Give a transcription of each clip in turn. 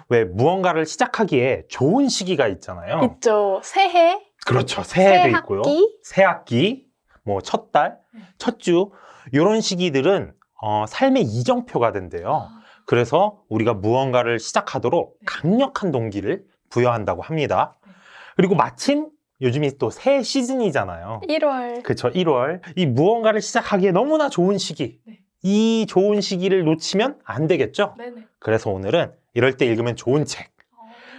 왜 무언가를 시작하기에 좋은 시기가 있잖아요. 있죠. 새해, 그렇죠. 새해도 있고요. 새학기. 새학기, 뭐 첫 달, 첫 주 이런 시기들은 삶의 이정표가 된대요. 그래서 우리가 무언가를 시작하도록 강력한 동기를 부여한다고 합니다. 그리고 마침 요즘이 또 새 시즌이잖아요. 1월. 그쵸, 1월. 이 무언가를 시작하기에 너무나 좋은 시기. 이 좋은 시기를 놓치면 안 되겠죠? 네네. 그래서 오늘은 이럴 때 읽으면 좋은 책,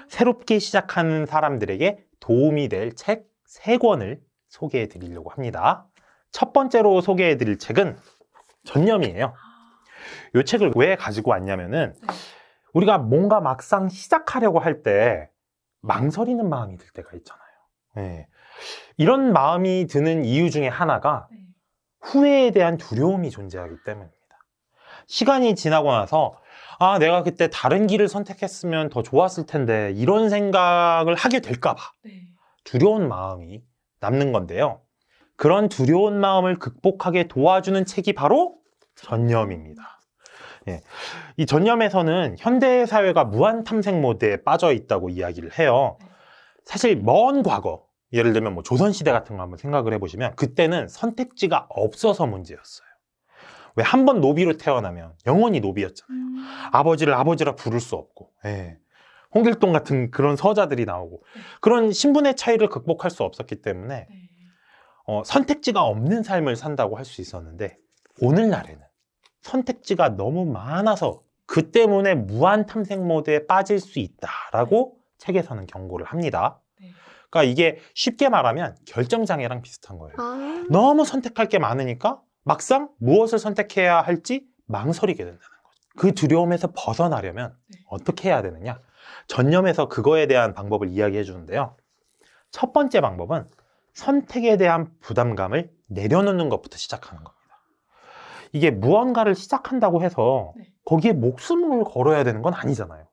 새롭게 시작하는 사람들에게 도움이 될 책 3권을 소개해 드리려고 합니다. 첫 번째로 소개해 드릴 책은 전념이에요. 이 책을 왜 가지고 왔냐면은 우리가 뭔가 막상 시작하려고 할 때 망설이는 마음이 들 때가 있잖아요. 네. 이런 마음이 드는 이유 중에 하나가 후회에 대한 두려움이 존재하기 때문입니다. 시간이 지나고 나서 내가 그때 다른 길을 선택했으면 더 좋았을 텐데 이런 생각을 하게 될까 봐 두려운 마음이 남는 건데요. 그런 두려운 마음을 극복하게 도와주는 책이 바로 전념입니다. 예. 이 전념에서는 현대 사회가 무한 탐색 모드에 빠져 있다고 이야기를 해요. 사실 먼 과거, 예를 들면 뭐 조선시대 같은 거 한번 생각을 해보시면 그때는 선택지가 없어서 문제였어요. 왜 한 번 노비로 태어나면 영원히 노비였잖아요. 아버지를 아버지라 부를 수 없고, 예. 홍길동 같은 그런 서자들이 나오고 그런 신분의 차이를 극복할 수 없었기 때문에 선택지가 없는 삶을 산다고 할 수 있었는데 오늘날에는 선택지가 너무 많아서 그 때문에 무한 탐색 모드에 빠질 수 있다라고 책에서는 경고를 합니다. 그러니까 이게 쉽게 말하면 결정장애랑 비슷한 거예요. 너무 선택할 게 많으니까 막상 무엇을 선택해야 할지 망설이게 된다는 거죠. 그 두려움에서 벗어나려면 어떻게 해야 되느냐? 전념에서 그거에 대한 방법을 이야기해 주는데요. 첫 번째 방법은 선택에 대한 부담감을 내려놓는 것부터 시작하는 겁니다. 이게 무언가를 시작한다고 해서 거기에 목숨을 걸어야 되는 건 아니잖아요.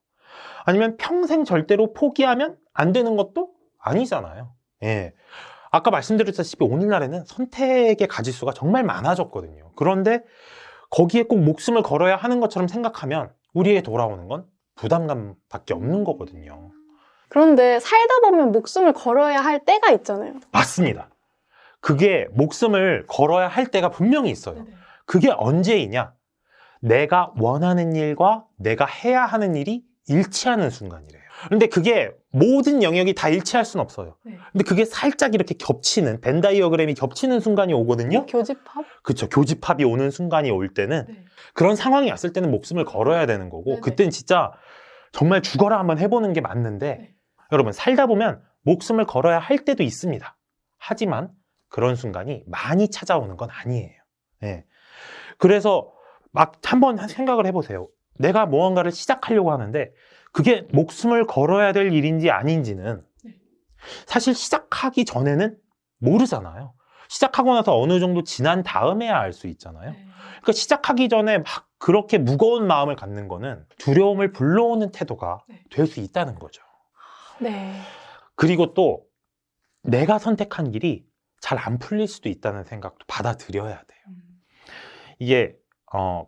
아니면 평생 절대로 포기하면 안 되는 것도 아니잖아요. 예. 아까 말씀드렸다시피 오늘날에는 선택의 가지수가 정말 많아졌거든요. 그런데 거기에 꼭 목숨을 걸어야 하는 것처럼 생각하면 우리에게 돌아오는 건 부담감밖에 없는 거거든요. 그런데 살다 보면 목숨을 걸어야 할 때가 있잖아요. 맞습니다. 그게 목숨을 걸어야 할 때가 분명히 있어요. 그게 언제이냐? 내가 원하는 일과 내가 해야 하는 일이 일치하는 순간이래요. 근데 그게 모든 영역이 다 일치할 수는 없어요. 근데 그게 살짝 이렇게 겹치는, 벤 다이어그램이 겹치는 순간이 오거든요. 교집합? 그렇죠. 교집합이 오는 순간이 올 때는 그런 상황이 왔을 때는 목숨을 걸어야 되는 거고 그때는 진짜 정말 죽어라 한번 해보는 게 맞는데 여러분 살다 보면 목숨을 걸어야 할 때도 있습니다. 하지만 그런 순간이 많이 찾아오는 건 아니에요. 네. 그래서 막 한번 생각을 해보세요. 내가 무언가를 시작하려고 하는데 그게 목숨을 걸어야 될 일인지 아닌지는 사실 시작하기 전에는 모르잖아요. 시작하고 나서 어느 정도 지난 다음에야 알 수 있잖아요. 그러니까 시작하기 전에 막 그렇게 무거운 마음을 갖는 거는 두려움을 불러오는 태도가 될 수 있다는 거죠. 네. 그리고 또 내가 선택한 길이 잘 안 풀릴 수도 있다는 생각도 받아들여야 돼요. 이게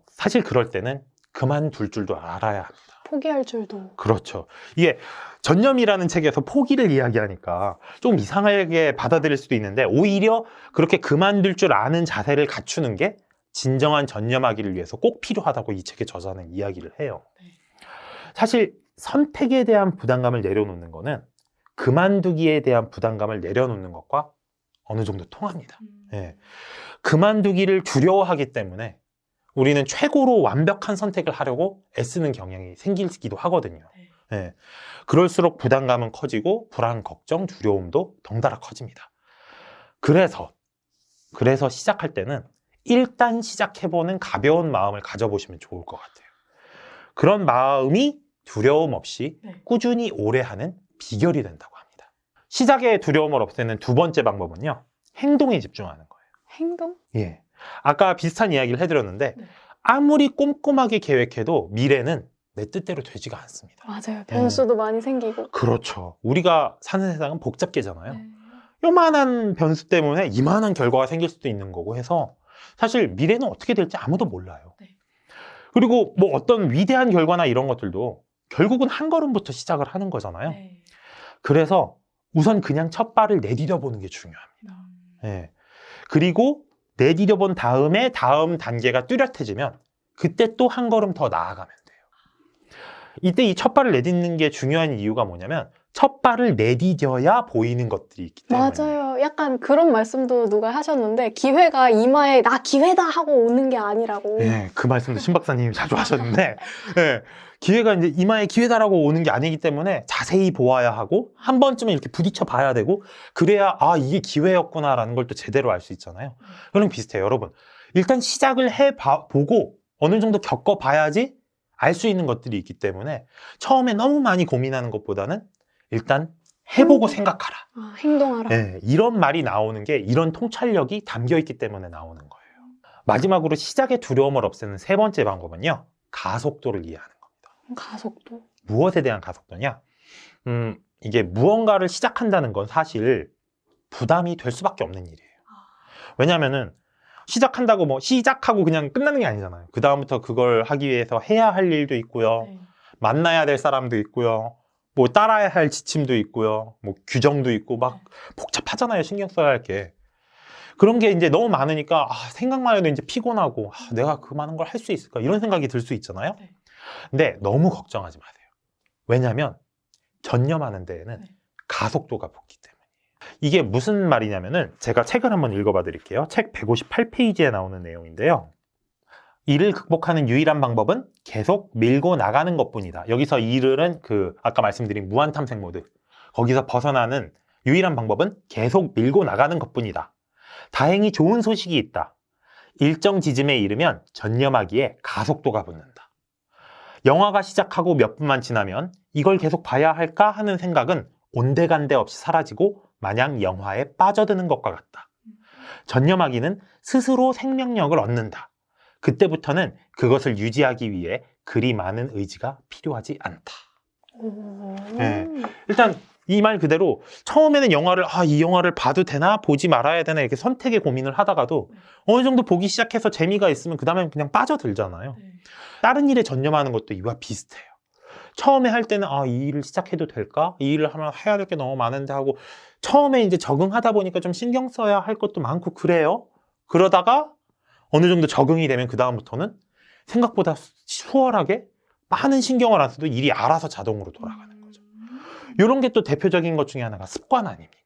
사실 그럴 때는 그만둘 줄도 알아야 합니다. 포기할 줄도. 그렇죠. 이게 전념이라는 책에서 포기를 이야기하니까 좀 이상하게 받아들일 수도 있는데 오히려 그렇게 그만둘 줄 아는 자세를 갖추는 게 진정한 전념하기를 위해서 꼭 필요하다고 이 책의 저자는 이야기를 해요. 사실 선택에 대한 부담감을 내려놓는 거는 그만두기에 대한 부담감을 내려놓는 것과 어느 정도 통합니다. 예. 그만두기를 두려워하기 때문에 우리는 최고로 완벽한 선택을 하려고 애쓰는 경향이 생기기도 하거든요. 예. 그럴수록 부담감은 커지고 불안, 걱정, 두려움도 덩달아 커집니다. 그래서 시작할 때는 일단 시작해보는 가벼운 마음을 가져보시면 좋을 것 같아요. 그런 마음이 두려움 없이 꾸준히 오래 하는 비결이 된다고 합니다. 시작의 두려움을 없애는 두 번째 방법은요. 행동에 집중하는 거예요. 행동? 예. 아까 비슷한 이야기를 해드렸는데 아무리 꼼꼼하게 계획해도 미래는 내 뜻대로 되지가 않습니다. 맞아요. 변수도 많이 생기고. 그렇죠. 우리가 사는 세상은 복잡계잖아요. 요만한 변수 때문에 이만한 결과가 생길 수도 있는 거고 해서 사실 미래는 어떻게 될지 아무도 몰라요. 그리고 뭐 어떤 위대한 결과나 이런 것들도 결국은 한 걸음부터 시작을 하는 거잖아요. 네. 그래서 우선 그냥 첫 발을 내디뎌 보는 게 중요합니다. 예. 그리고 내디뎌 본 다음에 다음 단계가 뚜렷해지면 그때 또 한 걸음 더 나아가면 돼요. 이때 이 첫 발을 내딛는 게 중요한 이유가 뭐냐면 첫 발을 내디뎌야 보이는 것들이 있기 때문에. 맞아요. 약간 그런 말씀도 누가 하셨는데 기회가 이마에 나 기회다 하고 오는 게 아니라고. 예, 그 말씀도 신 박사님이 자주 하셨는데 예, 기회가 이제 이마에 기회다라고 오는 게 아니기 때문에 자세히 보아야 하고 한 번쯤은 이렇게 부딪혀 봐야 되고 그래야 아 이게 기회였구나라는 걸 또 제대로 알 수 있잖아요. 그럼 비슷해요, 여러분. 일단 시작을 보고 어느 정도 겪어봐야지 알 수 있는 것들이 있기 때문에 처음에 너무 많이 고민하는 것보다는 일단 해보고 생각하라. 아, 행동하라. 네, 이런 말이 나오는 게 이런 통찰력이 담겨있기 때문에 나오는 거예요. 마지막으로 시작의 두려움을 없애는 세 번째 방법은요. 가속도를 이해하는 겁니다. 가속도. 무엇에 대한 가속도냐? 이게 무언가를 시작한다는 건 사실 부담이 될 수밖에 없는 일이에요. 왜냐하면은 시작한다고 뭐 시작하고 그냥 끝나는 게 아니잖아요. 그 다음부터 그걸 하기 위해서 해야 할 일도 있고요. 네. 만나야 될 사람도 있고요. 뭐 따라야 할 지침도 있고요. 뭐 규정도 있고 막 복잡하잖아요. 신경 써야 할 게. 그런 게 이제 너무 많으니까 생각만 해도 이제 피곤하고 내가 그 많은 걸 할 수 있을까? 이런 생각이 들 수 있잖아요. 네. 근데 너무 걱정하지 마세요. 왜냐하면 전념하는 데에는 네. 가속도가 붙기 때문이에요. 이게 무슨 말이냐면은 제가 책을 한번 읽어봐 드릴게요. 책 158페이지에 나오는 내용인데요. 이를 극복하는 유일한 방법은 계속 밀고 나가는 것뿐이다. 여기서 이를은 아까 말씀드린 무한탐색 모드, 거기서 벗어나는 유일한 방법은 계속 밀고 나가는 것뿐이다. 다행히 좋은 소식이 있다. 일정 지점에 이르면 전념하기에 가속도가 붙는다. 영화가 시작하고 몇 분만 지나면 이걸 계속 봐야 할까 하는 생각은 온데간데 없이 사라지고 마냥 영화에 빠져드는 것과 같다. 전념하기는 스스로 생명력을 얻는다. 그때부터는 그것을 유지하기 위해 그리 많은 의지가 필요하지 않다. 네. 일단 이 말 그대로 처음에는 영화를 이 영화를 봐도 되나 보지 말아야 되나 이렇게 선택의 고민을 하다가도 어느 정도 보기 시작해서 재미가 있으면 그 다음엔 그냥 빠져들잖아요. 네. 다른 일에 전념하는 것도 이와 비슷해요. 처음에 할 때는 이 일을 시작해도 될까? 이 일을 하면 해야 될 게 너무 많은데 하고 처음에 이제 적응하다 보니까 좀 신경 써야 할 것도 많고 그래요. 그러다가 어느 정도 적응이 되면 그 다음부터는 생각보다 수월하게 많은 신경을 안 써도 일이 알아서 자동으로 돌아가는 거죠. 이런 게 또 대표적인 것 중에 하나가 습관 아닙니까?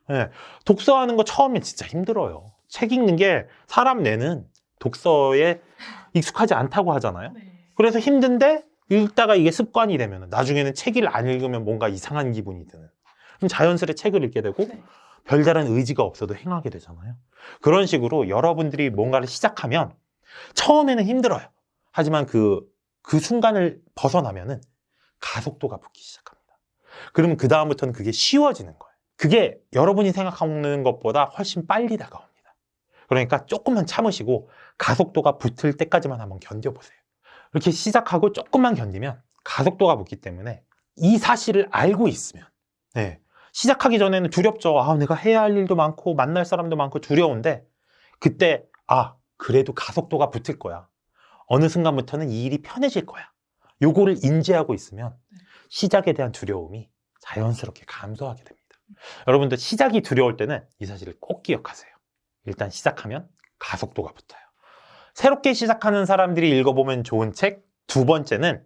네, 독서하는 거 처음엔 진짜 힘들어요. 책 읽는 게 사람 뇌는 독서에 익숙하지 않다고 하잖아요. 네. 그래서 힘든데 읽다가 이게 습관이 되면 나중에는 책을 안 읽으면 뭔가 이상한 기분이 드는. 그럼 자연스레 책을 읽게 되고 네. 별다른 의지가 없어도 행하게 되잖아요. 그런 식으로 여러분들이 뭔가를 시작하면 처음에는 힘들어요. 하지만 그 순간을 벗어나면은 가속도가 붙기 시작합니다. 그러면 그 다음부터는 그게 쉬워지는 거예요. 그게 여러분이 생각하는 것보다 훨씬 빨리 다가옵니다. 그러니까 조금만 참으시고 가속도가 붙을 때까지만 한번 견뎌보세요. 이렇게 시작하고 조금만 견디면 가속도가 붙기 때문에 이 사실을 알고 있으면 시작하기 전에는 두렵죠. 내가 해야 할 일도 많고 만날 사람도 많고 두려운데 그때 그래도 가속도가 붙을 거야. 어느 순간부터는 이 일이 편해질 거야. 요거를 인지하고 있으면 시작에 대한 두려움이 자연스럽게 감소하게 됩니다. 여러분들 시작이 두려울 때는 이 사실을 꼭 기억하세요. 일단 시작하면 가속도가 붙어요. 새롭게 시작하는 사람들이 읽어보면 좋은 책 두 번째는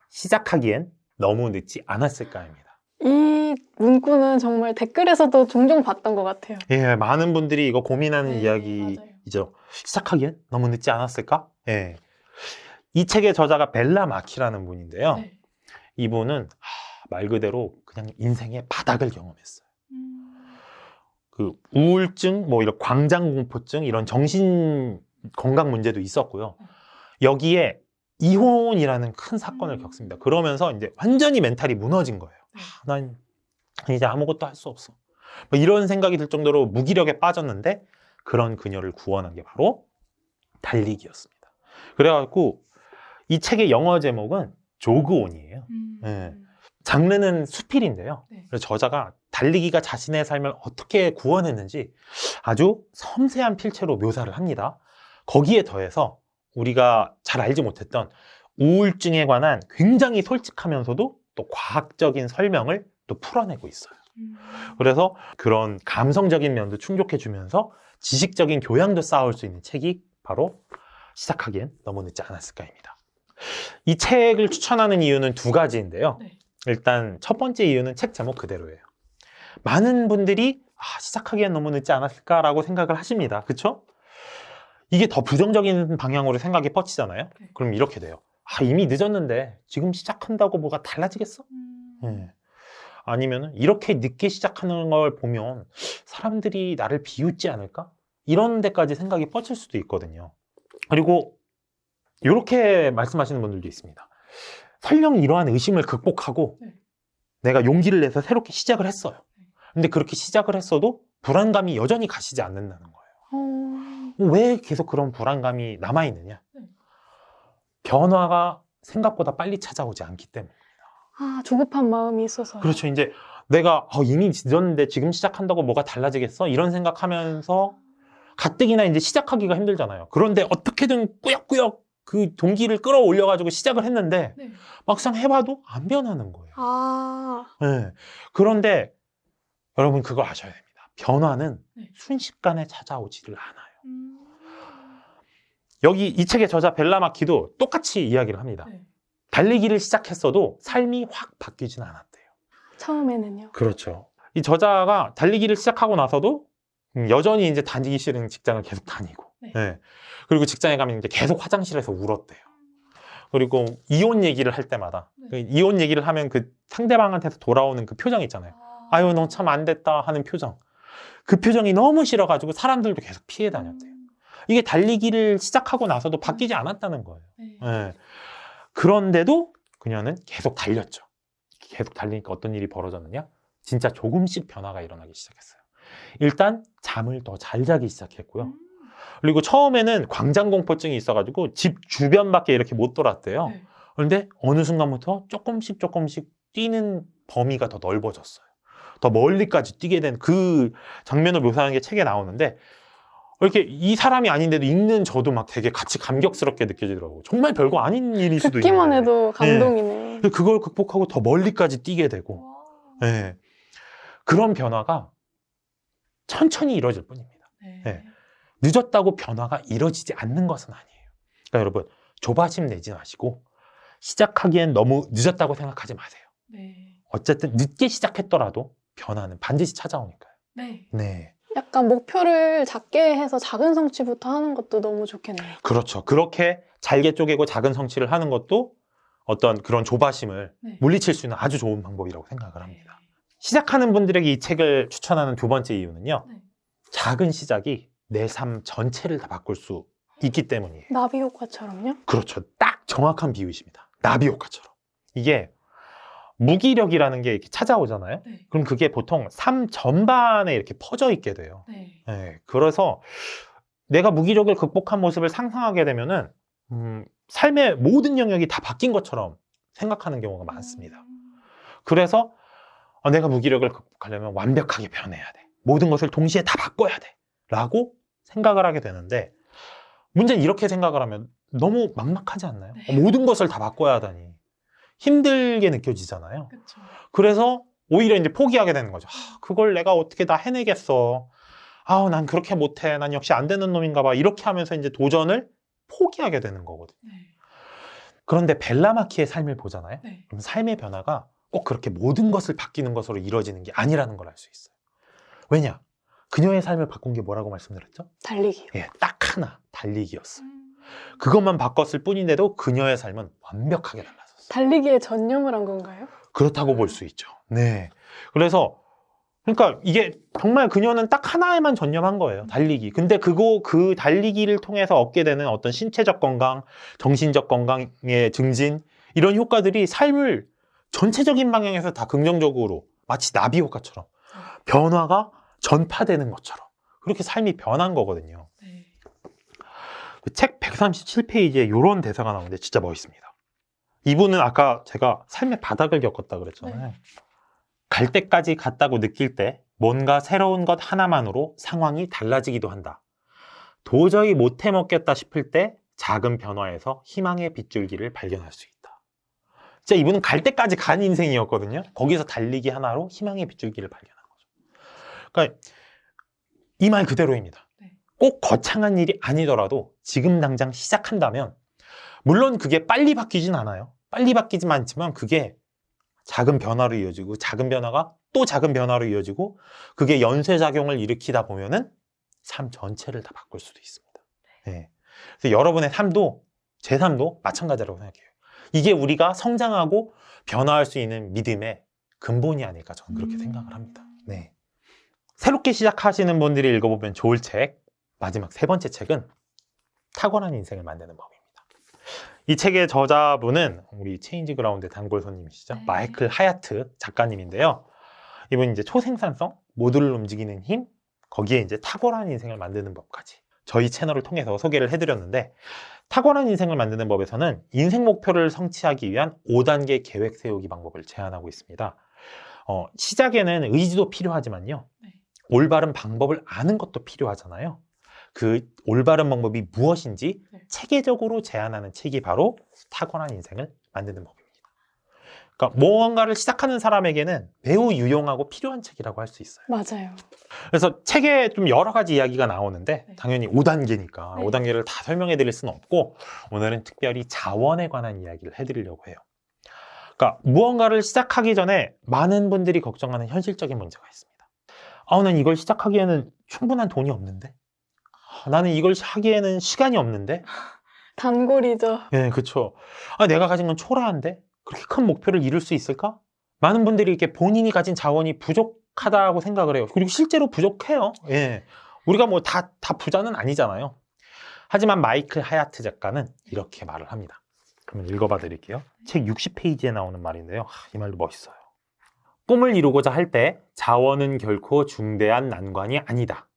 시작하기엔 너무 늦지 않았을까입니다. 이 문구는 정말 댓글에서도 종종 봤던 것 같아요. 예, 많은 분들이 이거 고민하는 네, 이야기이죠. 시작하기엔 너무 늦지 않았을까? 예. 이 책의 저자가 벨라 마키라는 분인데요. 네. 이분은 말 그대로 그냥 인생의 바닥을 경험했어요. 그 우울증, 뭐 이런 광장공포증, 이런 정신 건강 문제도 있었고요. 여기에 이혼이라는 큰 사건을 겪습니다. 그러면서 이제 완전히 멘탈이 무너진 거예요. 난 이제 아무것도 할 수 없어. 뭐 이런 생각이 들 정도로 무기력에 빠졌는데 그런 그녀를 구원한 게 바로 달리기였습니다. 그래갖고 이 책의 영어 제목은 조그온이에요. 네. 장르는 수필인데요. 네. 그래서 저자가 달리기가 자신의 삶을 어떻게 구원했는지 아주 섬세한 필체로 묘사를 합니다. 거기에 더해서 우리가 잘 알지 못했던 우울증에 관한 굉장히 솔직하면서도 또 과학적인 설명을 또 풀어내고 있어요. 그래서 그런 감성적인 면도 충족해주면서 지식적인 교양도 쌓을 수 있는 책이 바로 시작하기엔 너무 늦지 않았을까입니다. 이 책을 추천하는 이유는 두 가지인데요. 네. 일단 첫 번째 이유는 책 제목 그대로예요. 많은 분들이 시작하기엔 너무 늦지 않았을까라고 생각을 하십니다. 그렇죠? 이게 더 부정적인 방향으로 생각이 뻗치잖아요. 네. 그럼 이렇게 돼요. 이미 늦었는데 지금 시작한다고 뭐가 달라지겠어? 네. 아니면 이렇게 늦게 시작하는 걸 보면 사람들이 나를 비웃지 않을까? 이런 데까지 생각이 뻗칠 수도 있거든요. 그리고 이렇게 말씀하시는 분들도 있습니다. 설령 이러한 의심을 극복하고 네. 내가 용기를 내서 새롭게 시작을 했어요. 근데 그렇게 시작을 했어도 불안감이 여전히 가시지 않는다는 거예요. 왜 계속 그런 불안감이 남아있느냐? 네. 변화가 생각보다 빨리 찾아오지 않기 때문에. 조급한 마음이 있어서. 그렇죠. 이제 내가 이미 늦었는데 지금 시작한다고 뭐가 달라지겠어? 이런 생각하면서 가뜩이나 이제 시작하기가 힘들잖아요. 그런데 어떻게든 꾸역꾸역 그 동기를 끌어올려가지고 시작을 했는데 네. 막상 해봐도 안 변하는 거예요. 네. 그런데 여러분 그걸 아셔야 됩니다. 변화는 네. 순식간에 찾아오지를 않아요. 여기 이 책의 저자 벨라마키도 똑같이 이야기를 합니다. 네. 달리기를 시작했어도 삶이 확 바뀌진 않았대요. 처음에는요. 그렇죠. 이 저자가 달리기를 시작하고 나서도 여전히 이제 다니기 싫은 직장을 계속 다니고, 네. 네. 그리고 직장에 가면 이제 계속 화장실에서 울었대요. 그리고 이혼 얘기를 할 때마다 네. 이혼 얘기를 하면 그 상대방한테서 돌아오는 그 표정 있잖아요. 아유, 너 참 안 됐다 하는 표정. 그 표정이 너무 싫어가지고 사람들도 계속 피해 다녔대요. 이게 달리기를 시작하고 나서도 바뀌지 않았다는 거예요. 네. 네. 그런데도 그녀는 계속 달렸죠. 계속 달리니까 어떤 일이 벌어졌느냐? 진짜 조금씩 변화가 일어나기 시작했어요. 일단 잠을 더 잘 자기 시작했고요. 그리고 처음에는 광장공포증이 있어가지고 집 주변밖에 이렇게 못 돌았대요. 네. 그런데 어느 순간부터 조금씩 뛰는 범위가 더 넓어졌어요. 더 멀리까지 뛰게 된 그 장면을 묘사하는 게 책에 나오는데 이렇게 이 사람이 아닌데도 읽는 저도 막 되게 같이 감격스럽게 느껴지더라고요. 정말 별거 아닌 일일 수도 있는데. 듣기만 해도 감동이네. 그걸 극복하고 더 멀리까지 뛰게 되고 네. 그런 변화가 천천히 이루어질 뿐입니다. 네. 네. 늦었다고 변화가 이루어지지 않는 것은 아니에요. 그러니까 여러분 조바심 내지 마시고 시작하기엔 너무 늦었다고 생각하지 마세요. 네. 어쨌든 늦게 시작했더라도 변화는 반드시 찾아오니까요. 네. 네. 약간 목표를 작게 해서 작은 성취부터 하는 것도 너무 좋겠네요. 그렇죠. 그렇게 잘게 쪼개고 작은 성취를 하는 것도 어떤 그런 조바심을 네. 물리칠 수 있는 아주 좋은 방법이라고 생각을 합니다. 시작하는 분들에게 이 책을 추천하는 두 번째 이유는요. 네. 작은 시작이 내 삶 전체를 다 바꿀 수 있기 때문이에요. 나비 효과처럼요? 그렇죠. 딱 정확한 비유이십니다. 나비 효과처럼. 이게 무기력이라는 게 이렇게 찾아오잖아요. 네. 그럼 그게 보통 삶 전반에 이렇게 퍼져 있게 돼요. 네. 네, 그래서 내가 무기력을 극복한 모습을 상상하게 되면은 삶의 모든 영역이 다 바뀐 것처럼 생각하는 경우가 많습니다. 그래서 내가 무기력을 극복하려면 완벽하게 변해야 돼. 모든 것을 동시에 다 바꿔야 돼. 라고 생각을 하게 되는데 문제는 이렇게 생각을 하면 너무 막막하지 않나요? 네. 모든 것을 다 바꿔야 하다니 힘들게 느껴지잖아요. 그렇죠. 그래서 오히려 이제 포기하게 되는 거죠. 그걸 내가 어떻게 다 해내겠어. 난 그렇게 못해. 난 역시 안 되는 놈인가 봐. 이렇게 하면서 이제 도전을 포기하게 되는 거거든요. 네. 그런데 벨라마키의 삶을 보잖아요. 네. 그럼 삶의 변화가 꼭 그렇게 모든 것을 바뀌는 것으로 이루어지는 게 아니라는 걸 알 수 있어요. 왜냐? 그녀의 삶을 바꾼 게 뭐라고 말씀드렸죠? 달리기. 예, 딱 하나, 달리기였어요. 그것만 바꿨을 뿐인데도 그녀의 삶은 완벽하게 달라졌어요. 달리기에 전념을 한 건가요? 그렇다고 볼 수 있죠. 네. 그래서 그러니까 이게 정말 그녀는 딱 하나에만 전념한 거예요. 달리기. 근데 그 달리기를 통해서 얻게 되는 어떤 신체적 건강, 정신적 건강의 증진 이런 효과들이 삶을 전체적인 방향에서 다 긍정적으로 마치 나비 효과처럼 변화가 전파되는 것처럼 그렇게 삶이 변한 거거든요. 네. 그 책 137페이지에 이런 대사가 나오는데 진짜 멋있습니다. 이분은 아까 제가 삶의 바닥을 겪었다 그랬잖아요. 네. 갈 때까지 갔다고 느낄 때 뭔가 새로운 것 하나만으로 상황이 달라지기도 한다. 도저히 못 해먹겠다 싶을 때 작은 변화에서 희망의 빗줄기를 발견할 수 있다. 진짜 이분은 갈 때까지 간 인생이었거든요. 거기서 달리기 하나로 희망의 빗줄기를 발견한 거죠. 그러니까 이 말 그대로입니다. 네. 꼭 거창한 일이 아니더라도 지금 당장 시작한다면 물론 그게 빨리 바뀌진 않아요. 빨리 바뀌지만 않지만 그게 작은 변화로 이어지고 작은 변화가 또 작은 변화로 이어지고 그게 연쇄작용을 일으키다 보면은 삶 전체를 다 바꿀 수도 있습니다. 네. 그래서 여러분의 삶도 제 삶도 마찬가지라고 생각해요. 이게 우리가 성장하고 변화할 수 있는 믿음의 근본이 아닐까 저는 그렇게 생각을 합니다. 네. 새롭게 시작하시는 분들이 읽어보면 좋을 책 마지막 세 번째 책은 탁월한 인생을 만드는 법입니다. 이 책의 저자분은 우리 체인지 그라운드 단골 손님이시죠. 네. 마이클 하야트 작가님인데요. 이분 이제 초생산성, 모두를 움직이는 힘, 거기에 이제 탁월한 인생을 만드는 법까지 저희 채널을 통해서 소개를 해드렸는데 탁월한 인생을 만드는 법에서는 인생 목표를 성취하기 위한 5단계 계획 세우기 방법을 제안하고 있습니다. 시작에는 의지도 필요하지만요. 네. 올바른 방법을 아는 것도 필요하잖아요. 그 올바른 방법이 무엇인지 네. 체계적으로 제안하는 책이 바로 탁월한 인생을 만드는 법입니다. 그러니까 무언가를 시작하는 사람에게는 매우 유용하고 필요한 책이라고 할 수 있어요. 맞아요. 그래서 책에 좀 여러 가지 이야기가 나오는데 네. 당연히 5단계니까 네. 5단계를 다 설명해 드릴 수는 없고 오늘은 특별히 자원에 관한 이야기를 해드리려고 해요. 그러니까 무언가를 시작하기 전에 많은 분들이 걱정하는 현실적인 문제가 있습니다. 난 이걸 시작하기에는 충분한 돈이 없는데 나는 이걸 하기에는 시간이 없는데 단골이죠. 네, 그렇죠. 내가 가진 건 초라한데 그렇게 큰 목표를 이룰 수 있을까? 많은 분들이 이렇게 본인이 가진 자원이 부족하다고 생각을 해요. 그리고 실제로 부족해요. 예. 우리가 뭐 다 부자는 아니잖아요. 하지만 마이클 하야트 작가는 이렇게 말을 합니다. 그러면 읽어봐 드릴게요. 책 60페이지에 나오는 말인데요. 이 말도 멋있어요. 꿈을 이루고자 할 때 자원은 결코 중대한 난관이 아니다.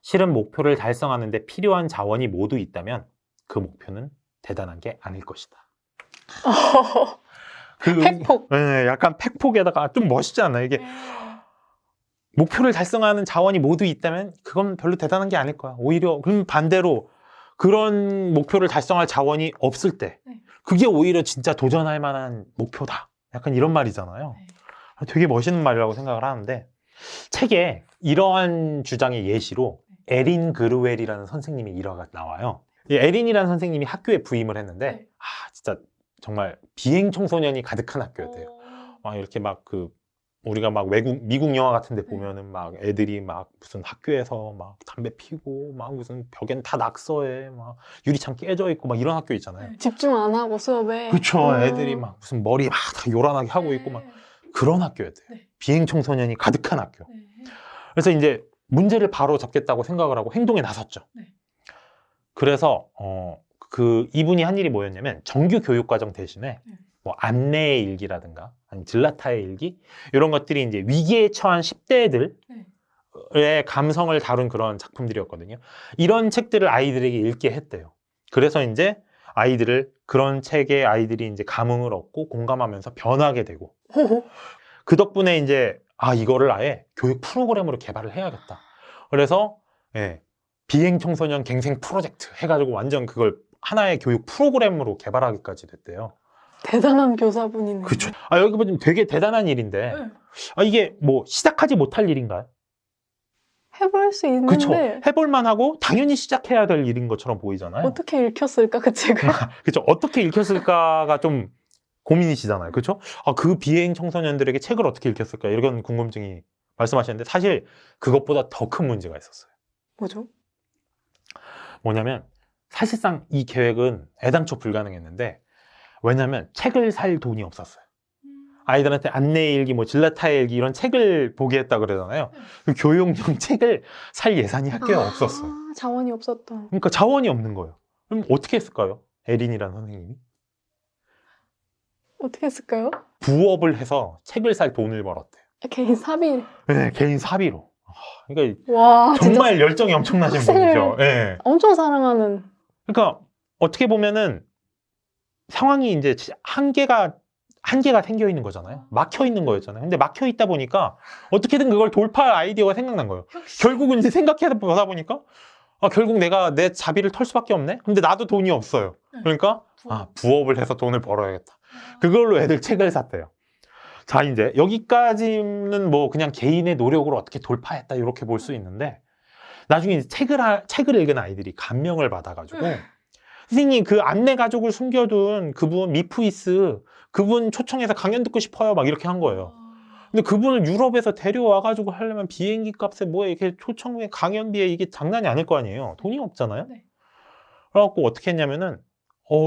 실은 목표를 달성하는 데 필요한 자원이 모두 있다면 그 목표는 대단한 게 아닐 것이다. 팩폭. 네, 약간 팩폭에다가 좀 멋있지 않나요? 이게 목표를 달성하는 자원이 모두 있다면 그건 별로 대단한 게 아닐 거야. 오히려 그럼 반대로 그런 목표를 달성할 자원이 없을 때 네. 그게 오히려 진짜 도전할 만한 목표다. 약간 이런 말이잖아요. 네. 되게 멋있는 말이라고 생각을 하는데 책에 이러한 주장의 예시로 에린 그루웰이라는 선생님의 일화가 나와요. 이 에린이라는 선생님이 학교에 부임을 했는데 네. 진짜 정말 비행 청소년이 가득한 학교였대요. 막 이렇게 막 우리가 막 미국 영화 같은 데 보면은 막 애들이 막 무슨 학교에서 막 담배 피고 막 무슨 벽엔 다 낙서해 막 유리창 깨져 있고 막 이런 학교 있잖아요. 집중 안 하고 수업에. 그쵸. 애들이 막 무슨 머리 막 다 요란하게 하고 있고 막 그런 학교였대요. 네. 비행 청소년이 가득한 학교. 네. 그래서 이제 문제를 바로 잡겠다고 생각을 하고 행동에 나섰죠. 네. 그래서 이분이 한 일이 뭐였냐면 정규 교육 과정 대신에 뭐 안내의 일기라든가 아니면 질라타의 일기 이런 것들이 이제 위기에 처한 10대들의 감성을 다룬 그런 작품들이었거든요. 이런 책들을 아이들에게 읽게 했대요. 그래서 이제 그런 책에 아이들이 이제 감흥을 얻고 공감하면서 변하게 되고 그 덕분에 이제 이거를 아예 교육 프로그램으로 개발을 해야겠다. 그래서 비행 청소년 갱생 프로젝트 해가지고 완전 그걸 하나의 교육 프로그램으로 개발하기까지 됐대요. 대단한 교사분이네요. 그렇죠. 여기 보면 되게 대단한 일인데 이게 뭐 시작하지 못할 일인가요? 해볼 수 있는데 그렇죠. 해볼 만하고 당연히 시작해야 될 일인 것처럼 보이잖아요. 어떻게 읽혔을까 그 책을? 그렇죠. 어떻게 읽혔을까가 좀 고민이시잖아요. 그렇죠? 그 비행 청소년들에게 책을 어떻게 읽혔을까 이런 궁금증이 말씀하셨는데 사실 그것보다 더 큰 문제가 있었어요. 뭐죠? 뭐냐면 사실상 이 계획은 애당초 불가능했는데 왜냐면 책을 살 돈이 없었어요. 아이들한테 안내일기, 뭐 질라타의 일기 이런 책을 보게 했다 그러잖아요. 그 교육용 책을 살 예산이 학교에 없었어요. 자원이 없었던. 그러니까 자원이 없는 거예요. 그럼 어떻게 했을까요? 에린이라는 선생님이? 어떻게 했을까요? 부업을 해서 책을 살 돈을 벌었대요. 개인 사비. 네, 개인 사비로. 그러니까 와, 정말 진짜 열정이 엄청나신 학생을 분이죠. 네. 엄청 사랑하는. 그러니까 어떻게 보면은 상황이 이제 한계가 생겨 있는 거잖아요. 막혀 있는 거였잖아요. 근데 막혀 있다 보니까 어떻게든 그걸 돌파할 아이디어가 생각난 거예요. 결국은 이제 생각해 보다 보니까 결국 내가 내 자비를 털 수밖에 없네? 근데 나도 돈이 없어요. 그러니까 부업을 해서 돈을 벌어야겠다. 그걸로 애들 책을 샀대요. 자, 이제 여기까지는 뭐 그냥 개인의 노력으로 어떻게 돌파했다 이렇게 볼 수 있는데, 나중에 이제 책을 읽은 아이들이 감명을 받아가지고 선생님 그 안내 가족을 숨겨둔 그분 미프이스 그분 초청해서 강연 듣고 싶어요 막 이렇게 한 거예요. 근데 그분을 유럽에서 데려와가지고 하려면 비행기 값에 뭐에 이렇게 초청에 강연비에 이게 장난이 아닐 거 아니에요. 돈이 없잖아요. 네. 그래갖고 어떻게 했냐면은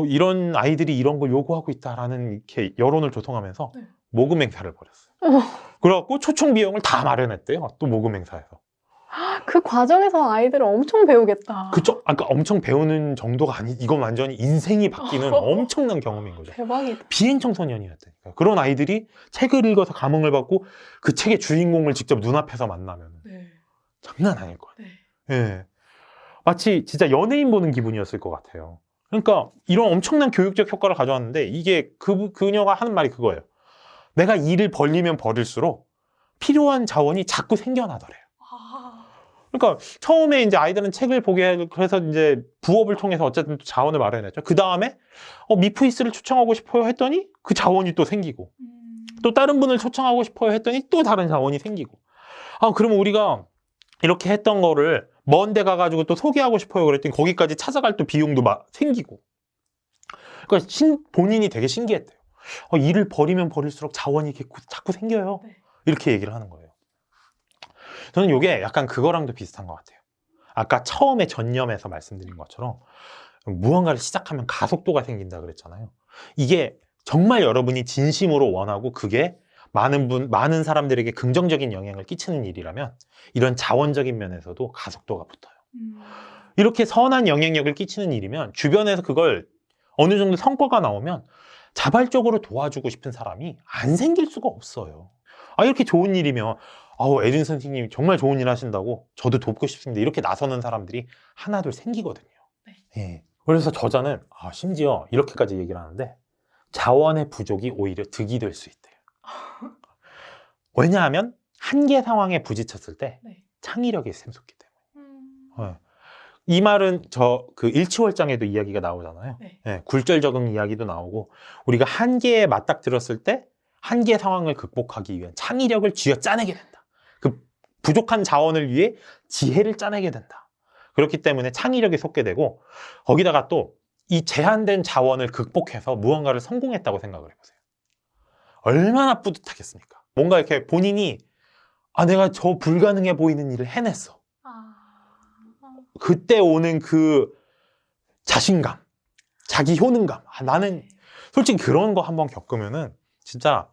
이런 아이들이 이런 걸 요구하고 있다라는 이렇게 여론을 조성하면서 네. 모금 행사를 벌였어요. 그래갖고 초청 비용을 다 마련했대요. 또 모금 행사에서. 그 과정에서 아이들은 엄청 배우겠다. 그쵸? 아까 엄청 배우는 정도가 이건 완전히 인생이 바뀌는 엄청난 경험인 거죠. 대박이다. 비행 청소년이었다니까. 그런 아이들이 책을 읽어서 감흥을 받고 그 책의 주인공을 직접 눈앞에서 만나면 네. 장난 아닐 거예요. 네. 예. 마치 진짜 연예인 보는 기분이었을 것 같아요. 그러니까 이런 엄청난 교육적 효과를 가져왔는데 이게 그녀가 하는 말이 그거예요. 내가 일을 벌리면 벌일수록 필요한 자원이 자꾸 생겨나더래요. 그러니까 처음에 이제 아이들은 책을 보게 해서 이제 부업을 통해서 어쨌든 또 자원을 마련했죠. 그 다음에 미프이스를 초청하고 싶어요 했더니 그 자원이 또 생기고 또 다른 분을 초청하고 싶어요 했더니 또 다른 자원이 생기고 그러면 우리가 이렇게 했던 거를 먼 데 가가지고 또 소개하고 싶어요 그랬더니 거기까지 찾아갈 또 비용도 막 생기고 그러니까 본인이 되게 신기했대요. 일을 벌이면 벌일수록 자원이 이렇게 자꾸 생겨요. 네. 이렇게 얘기를 하는 거예요. 저는 이게 약간 그거랑도 비슷한 것 같아요. 아까 처음에 전념에서 말씀드린 것처럼 무언가를 시작하면 가속도가 생긴다 그랬잖아요. 이게 정말 여러분이 진심으로 원하고 그게 많은 사람들에게 긍정적인 영향을 끼치는 일이라면 이런 자원적인 면에서도 가속도가 붙어요. 이렇게 선한 영향력을 끼치는 일이면 주변에서 그걸 어느 정도 성과가 나오면 자발적으로 도와주고 싶은 사람이 안 생길 수가 없어요. 이렇게 좋은 일이면 에린 선생님이 정말 좋은 일 하신다고 저도 돕고 싶습니다. 이렇게 나서는 사람들이 하나둘 생기거든요. 네. 예. 그래서 저자는 심지어 이렇게까지 얘기를 하는데 자원의 부족이 오히려 득이 될 수 있대요. 왜냐하면 한계 상황에 부딪혔을 때 네. 창의력이 샘솟기 때문에. 이 말은 그 일치월장에도 이야기가 나오잖아요. 네. 예, 굴절 적응 이야기도 나오고 우리가 한계에 맞닥뜨렸을 때 한계 상황을 극복하기 위한 창의력을 쥐어 짜내게 된다. 그 부족한 자원을 위해 지혜를 짜내게 된다. 그렇기 때문에 창의력이 솟게 되고 거기다가 또 이 제한된 자원을 극복해서 무언가를 성공했다고 생각을 해보세요. 얼마나 뿌듯하겠습니까? 뭔가 이렇게 본인이 내가 저 불가능해 보이는 일을 해냈어. 그때 오는 그 자신감, 자기 효능감. 나는 솔직히 그런 거 한번 겪으면은 진짜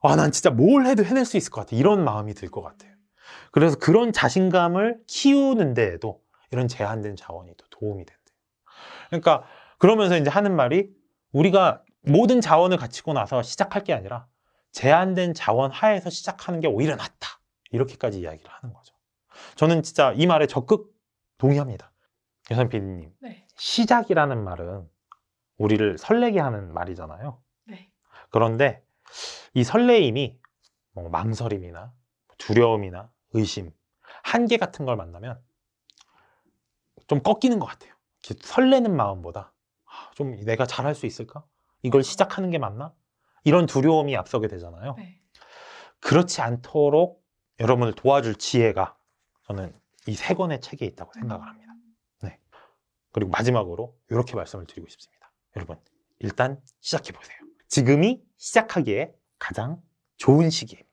난 진짜 뭘 해도 해낼 수 있을 것 같아. 이런 마음이 들 것 같아요. 그래서 그런 자신감을 키우는 데에도 이런 제한된 자원이 또 도움이 된대요. 그러니까 그러면서 이제 하는 말이 우리가 모든 자원을 갖추고 나서 시작할 게 아니라 제한된 자원 하에서 시작하는 게 오히려 낫다. 이렇게까지 이야기를 하는 거죠. 저는 진짜 이 말에 적극 동의합니다. 여선 PD님, 네. 시작이라는 말은 우리를 설레게 하는 말이잖아요. 네. 그런데 이 설레임이 망설임이나 두려움이나 의심, 한계 같은 걸 만나면 좀 꺾이는 것 같아요. 설레는 마음보다 좀 내가 잘할 수 있을까? 이걸 시작하는 게 맞나? 이런 두려움이 앞서게 되잖아요. 네. 그렇지 않도록 여러분을 도와줄 지혜가 저는 이 3권의 책에 있다고 생각을 합니다. 네. 그리고 마지막으로 이렇게 말씀을 드리고 싶습니다. 여러분, 일단 시작해보세요. 지금이 시작하기에 가장 좋은 시기입니다.